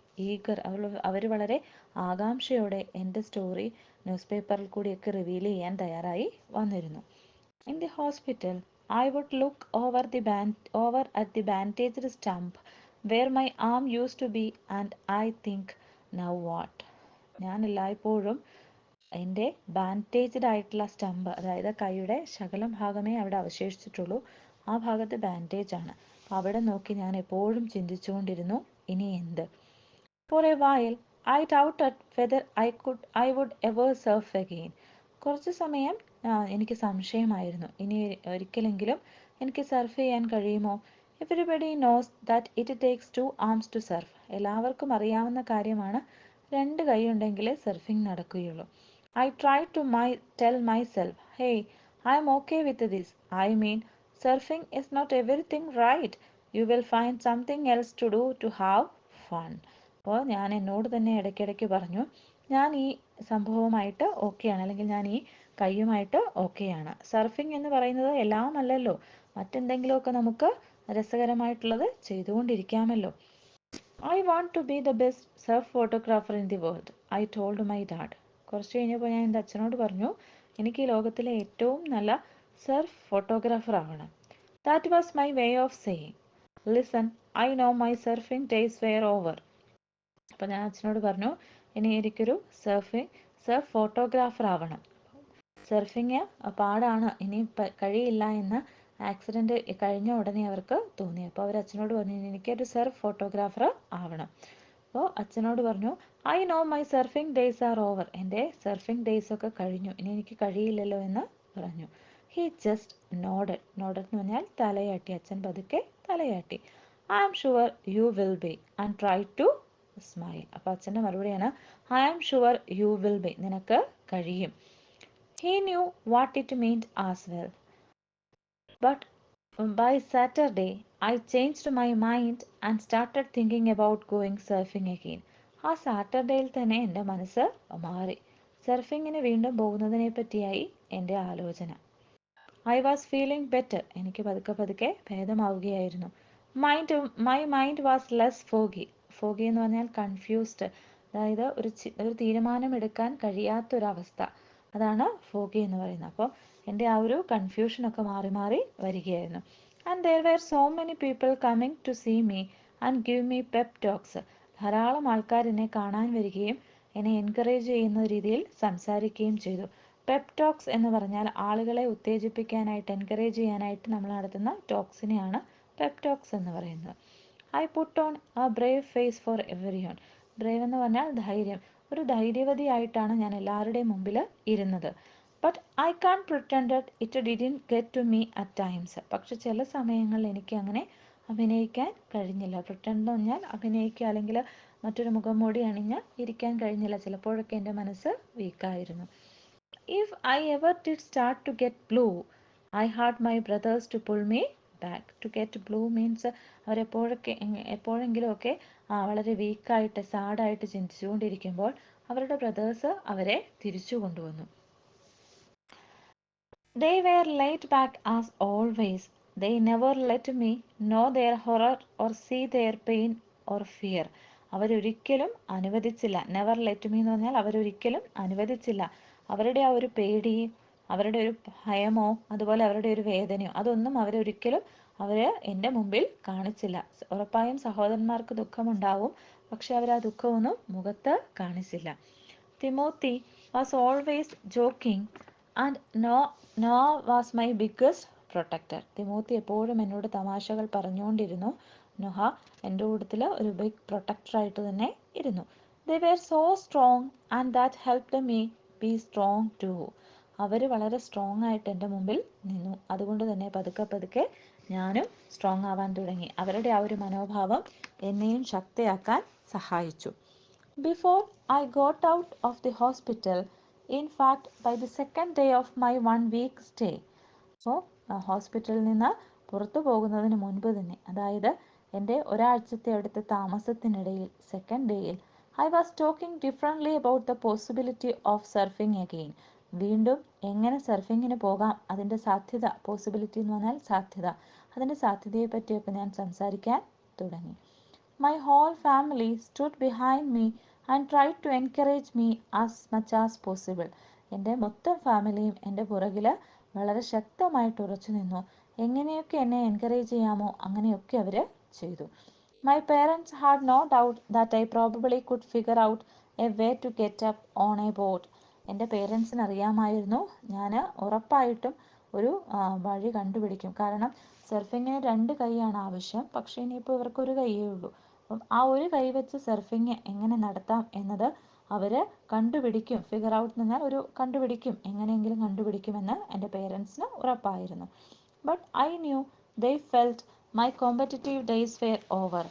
അവർ വളരെ ആകാംക്ഷയോടെ എൻ്റെ സ്റ്റോറി ന്യൂസ് പേപ്പറിൽ കൂടിയൊക്കെ റിവീൽ ചെയ്യാൻ തയ്യാറായി വന്നിരുന്നു. In the hospital, I would look over at the bandaged stump where my arm used to be and I think, now what? ഞാൻ എല്ലായ്പ്പോഴും എൻ്റെ ബാൻഡേജ്ഡ് ആയിട്ടുള്ള സ്റ്റമ്പ്, അതായത് കൈയുടെ ശകലം ഭാഗമേ അവിടെ അവശേഷിച്ചിട്ടുള്ളൂ, ആ ഭാഗത്ത് ബാൻഡേജ് ആണ്. അപ്പോൾ അവിടെ നോക്കി ഞാൻ എപ്പോഴും ചിന്തിച്ചുകൊണ്ടിരുന്നു, ഇനി എന്ത്? For a while, I doubted whether I would ever surf again. കുറച്ച് സമയം എനിക്ക് സംശയമായിരുന്നു, ഇനി ഒരിക്കലെങ്കിലും എനിക്ക് സർഫ് ചെയ്യാൻ കഴിയുമോ? Everybody knows that it takes 2 arms to surf. എല്ലാവർക്കും അറിയാവുന്ന കാര്യമാണ്, 2 കൈയുണ്ടെങ്കിലേ സർഫിംഗ് നടക്കുകയുള്ളൂ. I tried to tell myself, hey, I am okay with this. I mean, surfing is not everything, right? You will find something else to do to have fun. അപ്പോൾ ഞാൻ എന്നോട് തന്നെ ഇടയ്ക്കിടയ്ക്ക് പറഞ്ഞു, ഞാൻ ഈ സംഭവമായിട്ട് ഓക്കെയാണ്, അല്ലെങ്കിൽ ഞാൻ ഈ കൈയുമായിട്ട് ഓക്കെയാണ്. സർഫിംഗ് എന്ന് പറയുന്നത് എല്ലാം അല്ലല്ലോ, മറ്റെന്തെങ്കിലുമൊക്കെ നമുക്ക് രസകരമായിട്ടുള്ളത് ചെയ്തുകൊണ്ടിരിക്കാമല്ലോ. I want to be the best surf photographer in the world, I told my dad. കുറച്ച് കഴിഞ്ഞപ്പോൾ ഞാൻ എൻ്റെ അച്ഛനോട് പറഞ്ഞു, എനിക്ക് ഈ ലോകത്തിലെ ഏറ്റവും നല്ല സർഫ് ഫോട്ടോഗ്രാഫർ ആവണം. That was my way of saying, listen, I know my surfing days were over. അപ്പോൾ ഞാൻ അച്ഛനോട് പറഞ്ഞു, ഇനി എനിക്കൊരു സർഫ് ഫോട്ടോഗ്രാഫർ ആവണം. സർഫിങ് പാടാണ്, ഇനി കഴിയില്ല എന്ന് ആക്സിഡൻറ്റ് കഴിഞ്ഞ ഉടനെ അവർക്ക് തോന്നി. അപ്പോൾ അവർ അച്ഛനോട് പറഞ്ഞു, എനിക്കൊരു സർഫ് ഫോട്ടോഗ്രാഫർ ആവണം. അപ്പോൾ അച്ഛനോട് പറഞ്ഞു, I know my surfing days R over. എൻ്റെ സർഫിംഗ് ഡേയ്സ് ഒക്കെ കഴിഞ്ഞു, ഇനി എനിക്ക് കഴിയില്ലല്ലോ എന്ന് പറഞ്ഞു. ഹി ജസ്റ്റ് നോഡഡ് എന്ന് പറഞ്ഞാൽ തലയാട്ടി. അച്ഛൻ പതുക്കെ തലയാട്ടി. I am sure you will be and try to smile. അപ്പോൾ അച്ഛൻ്റെ മറുപടിയാണ്, I am sure you will be, നിനക്ക് കഴിയും. He knew what it meant as well. But by Saturday, I changed my mind and started thinking about going surfing again. ആ സാറ്റർഡേയിൽ തന്നെ എൻ്റെ മനസ്സ് മാറി. സർഫിങ്ങിന് വീണ്ടും പോകുന്നതിനെ പറ്റിയായി എൻ്റെ ആലോചന. I was feeling better. എനിക്ക് പതുക്കെ പതുക്കെ ഭേദമാവുകയായിരുന്നു. My mind was less foggy. Foggy എന്ന് പറഞ്ഞാൽ കൺഫ്യൂസ്ഡ്, അതായത് ഒരു തീരുമാനമെടുക്കാൻ കഴിയാത്തൊരവസ്ഥ, അതാണ് ഫോഗി എന്ന് പറയുന്നത്. അപ്പോൾ എൻ്റെ ആ ഒരു കൺഫ്യൂഷനൊക്കെ മാറി മാറി വരികയായിരുന്നു. And there were so many people coming to see me and give me pep talks. ധാരാളം ആൾക്കാർ എന്നെ കാണാൻ വരികയും എന്നെ എൻകറേജ് ചെയ്യുന്ന രീതിയിൽ സംസാരിക്കുകയും ചെയ്തു. പെപ്പ് ടോക്സ് എന്ന് പറഞ്ഞാൽ ആളുകളെ ഉത്തേജിപ്പിക്കാനായിട്ട്, എൻകറേജ് ചെയ്യാനായിട്ട് നമ്മൾ നടത്തുന്ന ടോക്സിനെയാണ് പെപ്പ് ടോക്സ് എന്ന് പറയുന്നത്. I put on a brave face for everyone. Brave എന്ന് പറഞ്ഞാൽ ധൈര്യം. ഒരു ധൈര്യവതിയായിട്ടാണ് ഞാൻ എല്ലാവരുടെയും മുമ്പിൽ ഇരുന്നത്. But I can't pretend it didn't get to me at times. പക്ഷെ ചില സമയങ്ങളിൽ എനിക്ക് അങ്ങനെ അഭിനയിക്കാൻ കഴിഞ്ഞില്ല. പ്രിറ്റൻഡ് എന്ന് പറഞ്ഞാൽ അഭിനയിക്കുക, അല്ലെങ്കിൽ മറ്റൊരു മുഖംമൂടി അണിഞ്ഞ് ഇരിക്കാൻ കഴിഞ്ഞില്ല. ചിലപ്പോഴൊക്കെ എൻ്റെ മനസ്സ് വീക്കായിരുന്നു. If I ever did start to get blue, I had my brothers to pull me attack. To get blue means എപ്പോഴെങ്കിലുമൊക്കെ വളരെ വീക്കായിട്ട് സാഡായിട്ട് ചിന്തിച്ചുകൊണ്ടിരിക്കുമ്പോൾ അവരുടെ ബ്രദേഴ്സ് അവരെ തിരിച്ചു കൊണ്ടുവന്നു. They were laid back as always. They never let me know their horror or see their pain or fear. അവരൊരിക്കലും അനുവദിച്ചില്ല. Never let me എന്ന് പറഞ്ഞാൽ അവരൊരിക്കലും അനുവദിച്ചില്ല അവരുടെ ആ ഒരു പേടിയും അവരുടെ ഒരു ഭയമോ അതുപോലെ അവരുടെ ഒരു വേദനയോ അതൊന്നും അവരൊരിക്കലും എൻ്റെ മുമ്പിൽ കാണിച്ചില്ല. ഉറപ്പായും സഹോദരന്മാർക്ക് ദുഃഖമുണ്ടാവും, പക്ഷെ അവർ ആ ദുഃഖമൊന്നും മുഖത്ത് കാണിച്ചില്ല. Timothy was always joking and Noah was my biggest protector. Timothy എപ്പോഴും എന്നോട് തമാശകൾ പറഞ്ഞുകൊണ്ടിരുന്നു. നൊഹ എൻ്റെ കൂട്ടത്തിൽ ഒരു ബിഗ് പ്രൊട്ടക്ടറായിട്ട് തന്നെ ഇരുന്നു. They were so strong and that helped me be strong too. അവർ വളരെ സ്ട്രോങ് ആയിട്ട് എൻ്റെ മുമ്പിൽ നിന്നു. അതുകൊണ്ട് തന്നെ പതുക്കെ പതുക്കെ ഞാനും സ്ട്രോങ് ആവാൻ തുടങ്ങി. അവരുടെ ആ ഒരു മനോഭാവം എന്നെയും ശക്തിയാക്കാൻ സഹായിച്ചു. Before I got out of the hospital, in fact, by the second day of my 1 week stay, അപ്പോൾ ഹോസ്പിറ്റലിൽ നിന്ന് പുറത്തു പോകുന്നതിന് മുൻപ് തന്നെ, അതായത് എൻ്റെ ഒരാഴ്ചത്തെ അവിടുത്തെ താമസത്തിനിടയിൽ സെക്കൻഡ് ഡേയിൽ I was talking differently about the possibility of surfing again. വീണ്ടും എങ്ങനെ സർഫിങ്ങിന് പോകാം, അതിൻ്റെ സാധ്യത, പോസിബിലിറ്റി എന്ന് പറഞ്ഞാൽ സാധ്യത, അതിൻ്റെ സാധ്യതയെ പറ്റിയൊക്കെ ഞാൻ സംസാരിക്കാൻ തുടങ്ങി. My whole family stood behind me and tried to encourage me as much as possible. എൻ്റെ മൊത്തം ഫാമിലിയും എൻ്റെ പുറകിൽ വളരെ ശക്തമായിട്ട് ഉറച്ചു നിന്നു. എങ്ങനെയൊക്കെ എന്നെ എൻകറേജ് ചെയ്യാമോ അങ്ങനെയൊക്കെ അവർ ചെയ്തു. My parents had no doubt that I probably could figure out a way to get up on a boat. എൻ്റെ പേരൻസിന് അറിയാമായിരുന്നു ഞാൻ ഉറപ്പായിട്ടും ഒരു വഴി കണ്ടുപിടിക്കും. കാരണം സർഫിങ്ങിന് 2 കൈയാണ് ആവശ്യം, പക്ഷേ ഇനിയിപ്പോൾ ഇവർക്കൊരു കൈയേ ഉള്ളൂ. അപ്പം ആ ഒരു കൈ വെച്ച് സർഫിങ് എങ്ങനെ നടത്താം എന്നത് അവർ കണ്ടുപിടിക്കും. ഫിഗർ ഔട്ട് എന്ന് പറഞ്ഞാൽ ഒരു കണ്ടുപിടിക്കും, എങ്ങനെയെങ്കിലും കണ്ടുപിടിക്കുമെന്ന് എൻ്റെ പേരൻസിന് ഉറപ്പായിരുന്നു. But I knew they felt my competitive days were over.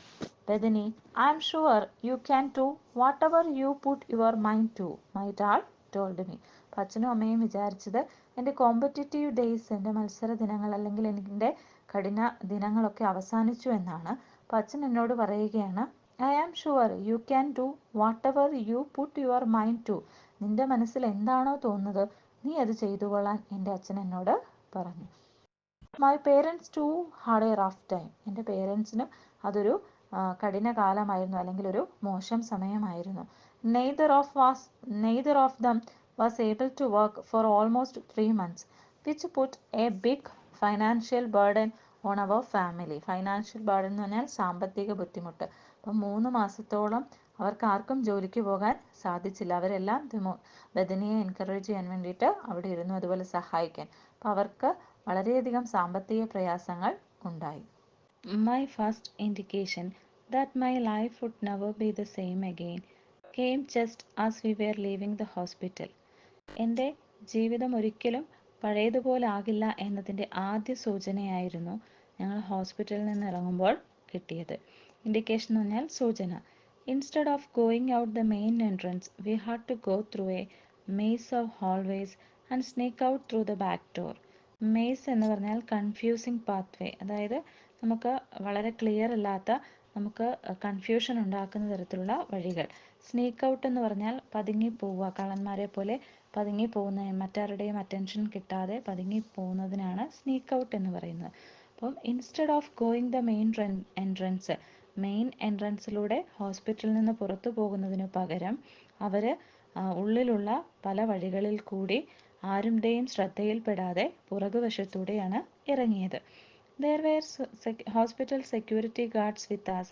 Bethany, I'm sure you can do whatever you put your mind to, my dad told me. അപ്പം അച്ഛനും അമ്മയും വിചാരിച്ചത് എൻ്റെ കോമ്പറ്റീറ്റീവ് ഡേയ്സ്, എൻ്റെ മത്സര ദിനങ്ങൾ അല്ലെങ്കിൽ എൻ്റെ കഠിന ദിനങ്ങളൊക്കെ അവസാനിച്ചു എന്നാണ്. അപ്പം അച്ഛൻ എന്നോട് പറയുകയാണ്, I am sure you can do whatever you put your mind to. നിൻ്റെ മനസ്സിൽ എന്താണോ തോന്നുന്നത് നീ അത് ചെയ്തു കൊള്ളാൻ എൻ്റെ അച്ഛൻ എന്നോട് പറഞ്ഞു. My parents too had a rough time. എൻ്റെ പേരൻസിനും അതൊരു കഠിന കാലമായിരുന്നു, അല്ലെങ്കിൽ ഒരു മോശം സമയമായിരുന്നു. Neither of them was able to work for almost 3 months, which put a big financial burden on our family. Financial burden എന്ന് പറഞ്ഞാൽ സാമ്പത്തിക ബുദ്ധിമുട്ട്. അപ്പം 3 മാസത്തോളം അവർക്ക് ആർക്കും ജോലിക്ക് പോകാൻ സാധിച്ചില്ല. അവരെല്ലാം ബെഥനിയെ എൻകറേജ് ചെയ്യാൻ വേണ്ടിയിട്ട് അവിടെ ഇരുന്നു, അതുപോലെ സഹായിക്കാൻ. അപ്പം അവർക്ക് വളരെയധികം സാമ്പത്തിക പ്രയാസങ്ങൾ ഉണ്ടായി. My first indication that my life would never be the same again came just as we were leaving the hospital. എൻ്റെ ജീവിതം ഒരിക്കലും പഴയതുപോലെ ആകില്ല എന്നതിൻ്റെ ആദ്യ സൂചനയായിരുന്നു ഞങ്ങൾ ഹോസ്പിറ്റലിൽ നിന്ന് ഇറങ്ങുമ്പോൾ കിട്ടിയത്. ഇൻഡിക്കേഷൻ എന്ന് പറഞ്ഞാൽ സൂചന. Instead of going out the main entrance we had to go through a maze of hallways and sneak out through the back door. Maze എന്ന് പറഞ്ഞാൽ കൺഫ്യൂസിങ് പാത്വേ, അതായത് നമുക്ക് വളരെ ക്ലിയർ അല്ലാത്ത, നമുക്ക് കൺഫ്യൂഷൻ ഉണ്ടാക്കുന്ന തരത്തിലുള്ള വഴികൾ. സ്നീക്ക് ഔട്ട് എന്ന് പറഞ്ഞാൽ പതുങ്ങി പോവുക, കള്ളന്മാരെ പോലെ പതുങ്ങി പോകുന്ന, മറ്റാരുടെയും അറ്റൻഷൻ കിട്ടാതെ പതുങ്ങി പോകുന്നതിനാണ് സ്നീക്ക് ഔട്ട് എന്ന് പറയുന്നത്. അപ്പം instead of going the main എൻട്രൻസിലൂടെ ഹോസ്പിറ്റലിൽ നിന്ന് പുറത്തു പോകുന്നതിനു പകരം അവർ ഉള്ളിലുള്ള പല വഴികളിൽ കൂടി ആരുടെയും ശ്രദ്ധയിൽപ്പെടാതെ പുറകുവശത്തൂടെയാണ് ഇറങ്ങിയത്. There were hospital security guards with us,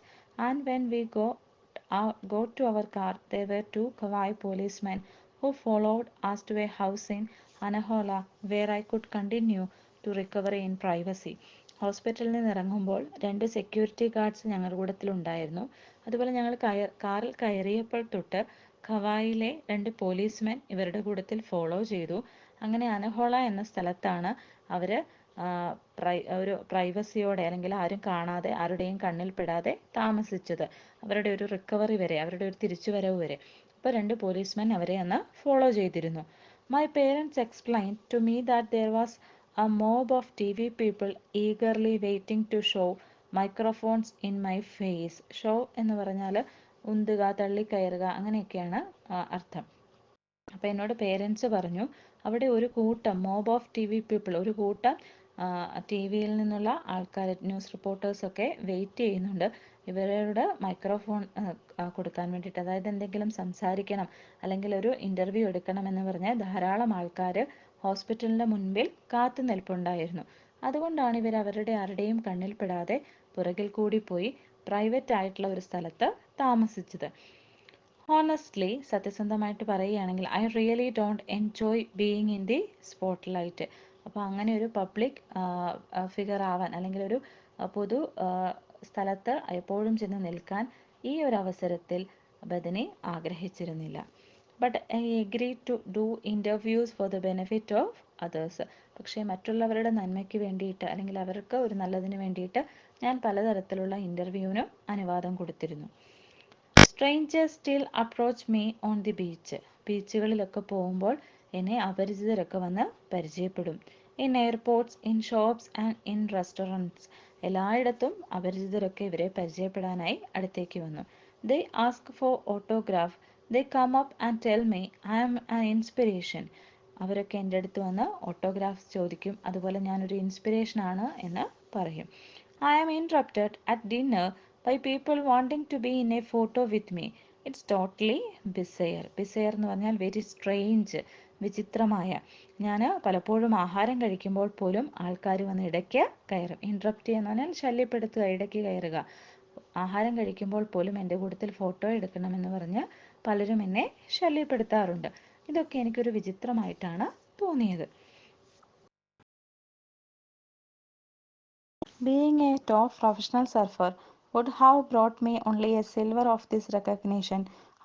and when we got to our car, there were 2 Kauai policemen who followed us to a house in Anahola where I could continue to recover in privacy. ഹോസ്പിറ്റലിൽ നിന്ന് ഇറങ്ങുമ്പോൾ 2 security guards ഞങ്ങളുടെ കൂട്ടത്തിലുണ്ടായിരുന്നു. അതുപോലെ ഞങ്ങൾ കാറിൽ കയറിയപ്പോൾ തൊട്ട് കവായിലെ 2 policemen ഇവരുടെ കൂട്ടത്തിൽ ഫോളോ ചെയ്തു. അങ്ങനെ അനഹോള എന്ന സ്ഥലത്താണ് അവർ ഒരു പ്രൈവസിയോടെ, അല്ലെങ്കിൽ ആരും കാണാതെ ആരുടെയും കണ്ണിൽ പെടാതെ താമസിച്ചത്, അവരുടെ ഒരു റിക്കവറി വരെ, അവരുടെ ഒരു തിരിച്ചുവരവ് വരെ. അപ്പോൾ 2 പോലീസ്മെൻ അവരെ അന്ന് ഫോളോ ചെയ്തിരുന്നു. My parents explain to me that there was A mob of TV people eagerly waiting to show microphones in my face. Show എന്ന് പറഞ്ഞാൽ ഉന്തുക, തള്ളിക്കയറുക, അങ്ങനെയൊക്കെയാണ് അർത്ഥം. അപ്പോൾ എന്നോട് പേരൻസ് പറഞ്ഞു അവിടെ ഒരു കൂട്ടം mob of T V people, ഒരു കൂട്ടം ടി വിയിൽ നിന്നുള്ള ആൾക്കാർ, ന്യൂസ് റിപ്പോർട്ടേഴ്സൊക്കെ വെയിറ്റ് ചെയ്യുന്നുണ്ട് ഇവരോട് മൈക്രോഫോൺ കൊടുക്കാൻ വേണ്ടിയിട്ട്. അതായത് എന്തെങ്കിലും സംസാരിക്കണം അല്ലെങ്കിൽ ഒരു ഇൻ്റർവ്യൂ എടുക്കണം എന്ന് പറഞ്ഞ് ധാരാളം ആൾക്കാർ ഹോസ്പിറ്റലിൻ്റെ മുൻപിൽ കാത്തു നിൽപ്പുണ്ടായിരുന്നു. അതുകൊണ്ടാണ് ഇവർ അവരുടെ ആരുടെയും കണ്ണിൽപ്പെടാതെ പുറകിൽ കൂടി പോയി പ്രൈവറ്റ് ആയിട്ടുള്ള ഒരു സ്ഥലത്ത് താമസിച്ചത്. ഹോണസ്റ്റ്ലി, സത്യസന്ധമായിട്ട് പറയുകയാണെങ്കിൽ I really don't enjoy being in the spot light. അപ്പോൾ അങ്ങനെ ഒരു പബ്ലിക് ഫിഗർ ആവാൻ അല്ലെങ്കിൽ ഒരു പൊതു സ്ഥലത്ത് എപ്പോഴും ചെന്ന് നിൽക്കാൻ ഈ ഒരു അവസരത്തിൽ ബദനി ആഗ്രഹിച്ചിരുന്നില്ല. But I agree to do interviews for the benefit of others. പക്ഷേ മറ്റുള്ളവരുടെ നന്മയ്ക്ക് വേണ്ടിയിട്ട് അല്ലെങ്കിൽ അവർക്ക് ഒരു നല്ലതിന് വേണ്ടിയിട്ട് ഞാൻ പലതരത്തിലുള്ള ഇൻ്റർവ്യൂവിനും അനുവാദം കൊടുത്തിരുന്നു. Strangers still approach me on the beach. ബീച്ചുകളിലൊക്കെ പോകുമ്പോൾ എന്നെ അപരിചിതരൊക്കെ വന്ന് പരിചയപ്പെടും. In airports, in shops and in restaurants. എല്ലായിടത്തും അപരിചിതരൊക്കെ ഇവരെ പരിചയപ്പെടാനായി അടുത്തേക്ക് വന്നു. They ask for autograph. They come up and tell me I am an inspiration. അവരൊക്കെ എൻ്റെ അടുത്ത് വന്ന് ഓട്ടോഗ്രാഫ്സ് ചോദിക്കും. അതുപോലെ ഞാനൊരു ഇൻസ്പിരേഷനാണ് എന്ന് പറയും. I am interrupted at dinner by people wanting to be in a photo with me. It's totally bizarre. Bizarre എന്ന് പറഞ്ഞാൽ വെരി സ്ട്രേഞ്ച്, വിചിത്രമായ. ഞാൻ പലപ്പോഴും ആഹാരം കഴിക്കുമ്പോൾ പോലും ആൾക്കാർ വന്ന് ഇടയ്ക്ക് കയറും. ഇൻട്രപ്റ്റ് ചെയ്യുക എന്ന് പറഞ്ഞാൽ ശല്യപ്പെടുത്തുക, ഇടയ്ക്ക് കയറുക. ആഹാരം കഴിക്കുമ്പോൾ പോലും എൻ്റെ കൂട്ടത്തിൽ ഫോട്ടോ എടുക്കണമെന്ന് പറഞ്ഞ് പലരും എന്നെ ശല്യപ്പെടുത്താറുണ്ട്. ഇതൊക്കെ എനിക്കൊരു വിചിത്രമായിട്ടാണ് തോന്നിയത്. Being a top professional surfer would have brought me only a silver of this recognition,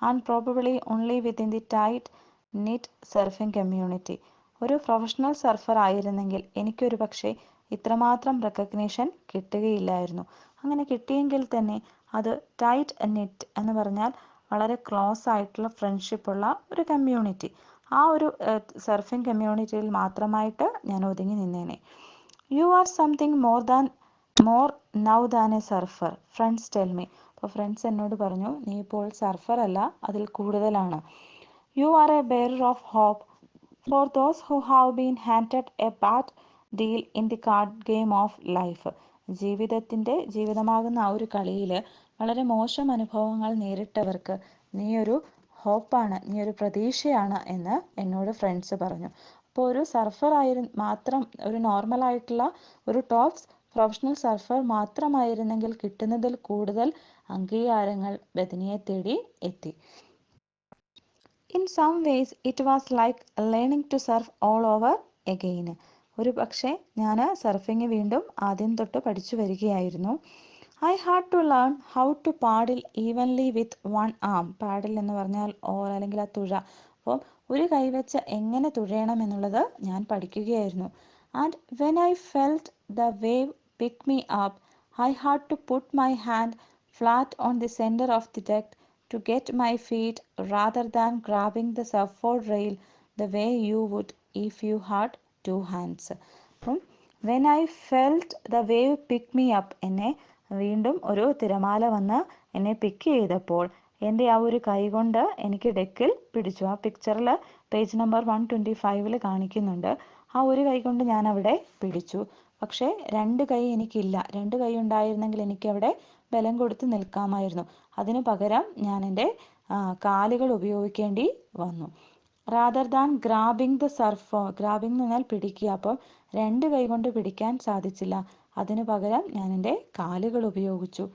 and probably only within the tight-knit surfing community. ഒരു പ്രൊഫഷണൽ സർഫർ ആയിരുന്നെങ്കിൽ എനിക്കൊരു പക്ഷേ ഇത്രമാത്രം റെക്കഗ്നീഷൻ കിട്ടുകയില്ലായിരുന്നു. അങ്ങനെ കിട്ടിയെങ്കിൽ തന്നെ അത് ടൈറ്റ് നിറ്റ് എന്ന് പറഞ്ഞാൽ വളരെ ക്ലോസ് ആയിട്ടുള്ള ഫ്രണ്ട്ഷിപ്പുള്ള ഒരു കമ്മ്യൂണിറ്റി, ആ ഒരു സർഫിംഗ് കമ്മ്യൂണിറ്റിയിൽ മാത്രമായിട്ട് ഞാൻ ഒതുങ്ങി നിന്നേനെ. You are something more now than a surfer, friends tell me. അപ്പോൾ ഫ്രണ്ട്സ് എന്നോട് പറഞ്ഞു, നീ ഇപ്പോൾ സർഫർ അല്ല, അതിൽ കൂടുതലാണ്. You are a bearer of hope for those who have been handed a bad deal in the card game of life. ജീവിതമാകുന്ന ആ ഒരു കളിയിൽ വളരെ മോശം അനുഭവങ്ങൾ നേരിട്ടവർക്ക് നീയൊരു ഹോപ്പാണ്, നീയൊരു പ്രതീക്ഷയാണ് എന്ന് എന്നോട് ഫ്രണ്ട്സ് പറഞ്ഞു. അപ്പോൾ ഒരു സർഫർ മാത്രം, ഒരു നോർമലായിട്ടുള്ള ഒരു ടോപ്പ് പ്രൊഫഷണൽ സർഫർ മാത്രമായിരുന്നെങ്കിൽ കിട്ടുന്നതിൽ കൂടുതൽ അംഗീകാരങ്ങൾ ബദനിയെ തേടി എത്തി. In some ways it was like learning to surf all over again. ഒരു പക്ഷേ ഞാൻ സർഫിങ് വീണ്ടും ആദ്യം തൊട്ട് പഠിച്ചു വരികയായിരുന്നു. I had to learn how to paddle evenly with one arm. Paddle എന്ന് പറഞ്ഞാൽ ഓർ അല്ലെങ്കിൽ ആ തുഴ. അപ്പോൾ ഒരു കൈവച്ച് എങ്ങനെ തുഴയണം എന്നുള്ളത് ഞാൻ പഠിക്കുകയായിരുന്നു. And when I felt the wave pick me up, I had to put my hand flat on the center of the deck to get my feet rather than grabbing the surfboard rail the way you would if you had two hands. അപ്പം when I felt the wave pick me up, എന്നെ വീണ്ടും ഒരു തിരമാല വന്ന് എന്നെ പിക്ക് ചെയ്തപ്പോൾ എൻ്റെ ആ ഒരു കൈ കൊണ്ട് എനിക്ക് ഡെക്കിൽ പിടിച്ചു. ആ പിക്ചറിൽ പേജ് നമ്പർ 125 കാണിക്കുന്നുണ്ട്. ആ ഒരു കൈ കൊണ്ട് ഞാൻ അവിടെ പിടിച്ചു. പക്ഷേ രണ്ട് കൈ എനിക്കില്ല. രണ്ട് കൈ ഉണ്ടായിരുന്നെങ്കിൽ എനിക്കവിടെ ബലം കൊടുത്ത് നിൽക്കാമായിരുന്നു. അതിനു പകരം ഞാൻ എൻ്റെ കാലുകൾ ഉപയോഗിക്കേണ്ടി വന്നു. Rather than grabbing the surf. Grabbing എന്ന് പറഞ്ഞാൽ പിടിക്കുക. അപ്പം രണ്ട് കൈ കൊണ്ട് പിടിക്കാൻ സാധിച്ചില്ല. അതിനു പകരം ഞാൻ എൻ്റെ കാലുകൾ ഉപയോഗിച്ചു.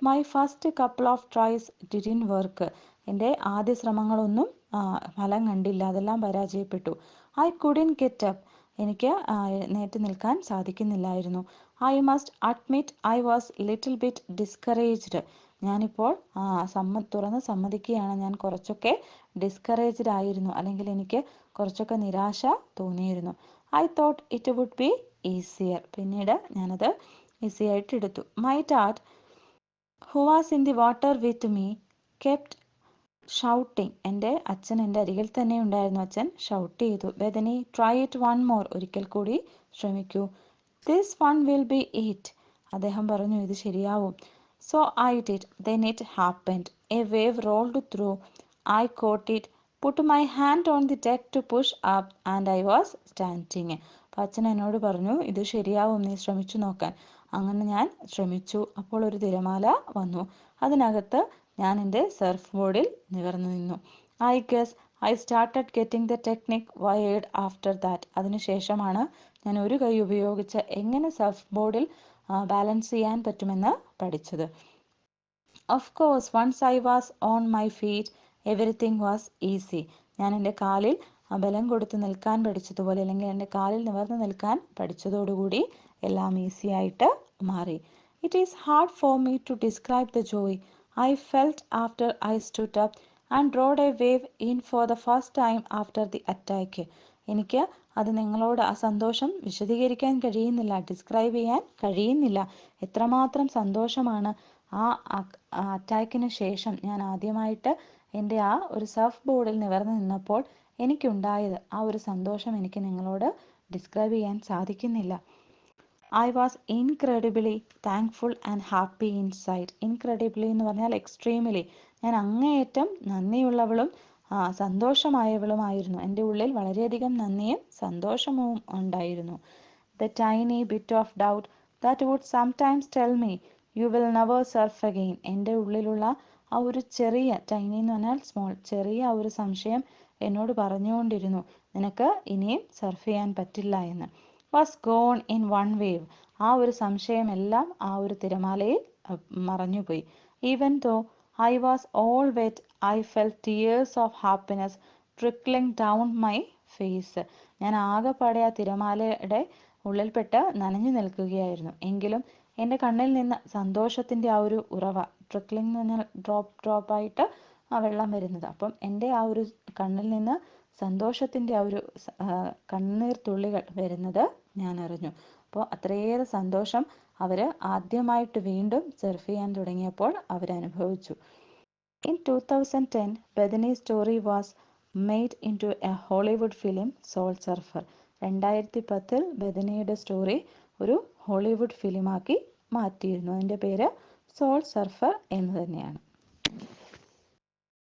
My first couple of tries didn't work. എൻ്റെ ആദ്യ ശ്രമങ്ങളൊന്നും ഫലം കണ്ടില്ല, അതെല്ലാം പരാജയപ്പെട്ടു. I couldn't get up. എനിക്ക് എഴുന്നേറ്റ് നിൽക്കാൻ സാധിക്കുന്നില്ലായിരുന്നു. I must admit I was little bit discouraged. ഞാനിപ്പോൾ തുറന്ന് സമ്മതിക്കുകയാണ്, ഞാൻ കുറച്ചൊക്കെ ഡിസ്കറേജ്ഡ് ആയിരുന്നു, അല്ലെങ്കിൽ എനിക്ക് കുറച്ചൊക്കെ നിരാശ തോന്നിയിരുന്നു. I thought it would be easier. പിന്നീട് ഞാനത് ഈസി ആയിട്ട് എടുത്തു. My dad who was in the water with me kept shouting. എൻ്റെ അച്ഛൻ എൻ്റെ അരികിൽ തന്നെ ഉണ്ടായിരുന്നു. അച്ഛൻ ഷൗട്ട് ചെയ്തു, Bethany try it one more. ഒരിക്കൽ കൂടി ശ്രമിക്കൂ. This one will be it. അദ്ദേഹം പറഞ്ഞു, ഇത് ശരിയാവും. So I did. Then it happened. A wave rolled through. I caught it, put my hand on the deck to push up, and I was standing. അപ്പം അച്ഛൻ എന്നോട് പറഞ്ഞു, ഇത് ശരിയാവും, നീ ശ്രമിച്ചു നോക്കാൻ. അങ്ങനെ ഞാൻ ശ്രമിച്ചു. അപ്പോൾ ഒരു തിരമാല വന്നു. അതിനകത്ത് ഞാൻ എൻ്റെ സർഫ് ബോർഡിൽ നിവർന്നു നിന്നു. I guess I started getting the technique wired after that. അതിനുശേഷമാണ് ഞാൻ ഒരു കൈ ഉപയോഗിച്ച് എങ്ങനെ സർഫ് ബോർഡിൽ ബാലൻസ് ചെയ്യാൻ പറ്റുമെന്ന് പഠിച്ചത്. Of course once I was on my feet everything was easy. ഞാൻ എൻ്റെ കാലിൽ ബലം കൊടുത്ത് നിൽക്കാൻ പഠിച്ചതുപോലെ, അല്ലെങ്കിൽ എൻ്റെ കാലിൽ നിവർന്ന് നിൽക്കാൻ പഠിച്ചതോടുകൂടി എല്ലാം ഈസി ആയിട്ട് മാറി. It is hard for me to describe the joy I felt after I stood up and rode a wave in for the first time after the attack. എനിക്ക് അത് നിങ്ങളോട് ആ സന്തോഷം വിശദീകരിക്കാൻ കഴിയുന്നില്ല, ഡിസ്ക്രൈബ് ചെയ്യാൻ കഴിയുന്നില്ല. എത്രമാത്രം സന്തോഷമാണ് ആ അറ്റാക്കിന് ശേഷം ഞാൻ ആദ്യമായിട്ട് എൻ്റെ ആ ഒരു സർഫ് ബോർഡിൽ നിവർന്ന് നിന്നപ്പോൾ എനിക്കുണ്ടായത്. ആ ഒരു സന്തോഷം എനിക്ക് നിങ്ങളോട് ഡിസ്ക്രൈബ് ചെയ്യാൻ സാധിക്കുന്നില്ല. I was incredibly thankful and happy inside. Incredibly എന്ന് പറഞ്ഞാൽ എക്സ്ട്രീമിലി. ഞാൻ അങ്ങേയറ്റം നന്ദിയുള്ളവളും സന്തോഷമായവളുമായിരുന്നു. എൻ്റെ ഉള്ളിൽ വളരെയധികം നന്ദിയും സന്തോഷവും ഉണ്ടായിരുന്നു. The tiny bit of doubt that would sometimes tell me you will never surf again. എൻ്റെ ഉള്ളിലുള്ള ആ ഒരു ചെറിയ, ടൈനി എന്ന് പറഞ്ഞാൽ സ്മോൾ, ചെറിയ ആ ഒരു സംശയം എന്നോട് പറഞ്ഞുകൊണ്ടിരുന്നു, നിനക്ക് ഇനിയും സർഫ് ചെയ്യാൻ പറ്റില്ല എന്ന്. Was gone in one wave. ആ ഒരു സംശയമെല്ലാം ആ ഒരു തിരമാലയിൽ മറഞ്ഞുപോയി. Even though I was all wet I felt tears of happiness trickling down my face. ഞാൻ ആകെപ്പാടെ ആ തിരമാലയുടെ ഉള്ളിൽപ്പെട്ട് നനഞ്ഞു നിൽക്കുകയായിരുന്നു. എങ്കിലും എൻ്റെ കണ്ണിൽ നിന്ന് സന്തോഷത്തിൻ്റെ ആ ഒരു ഉറവ, ട്രിക്ലിംഗ് എന്ന് പറഞ്ഞാൽ ഡ്രോപ്പ് ഡ്രോപ്പായിട്ട് ആ വെള്ളം വരുന്നത്. അപ്പം എൻ്റെ ആ ഒരു കണ്ണിൽ നിന്ന് സന്തോഷത്തിൻ്റെ ആ ഒരു കണ്ണീർ തുള്ളികൾ വരുന്നത് ഞാൻ അറിഞ്ഞു. അപ്പോൾ അത്രയേറെ സന്തോഷം അവർ ആദ്യമായിട്ട് വീണ്ടും സർഫ് ചെയ്യാൻ തുടങ്ങിയപ്പോൾ അവരനുഭവിച്ചു. In 2010, Bethany's story was made into a Hollywood film, Soul Surfer. 2010 ബെഥനിയുടെ story ഒരു ഹോളിവുഡ് ഫിലിമാക്കി മാറ്റിയിരുന്നു. അതിൻ്റെ പേര് സോൾ സർഫർ എന്ന് തന്നെയാണ്.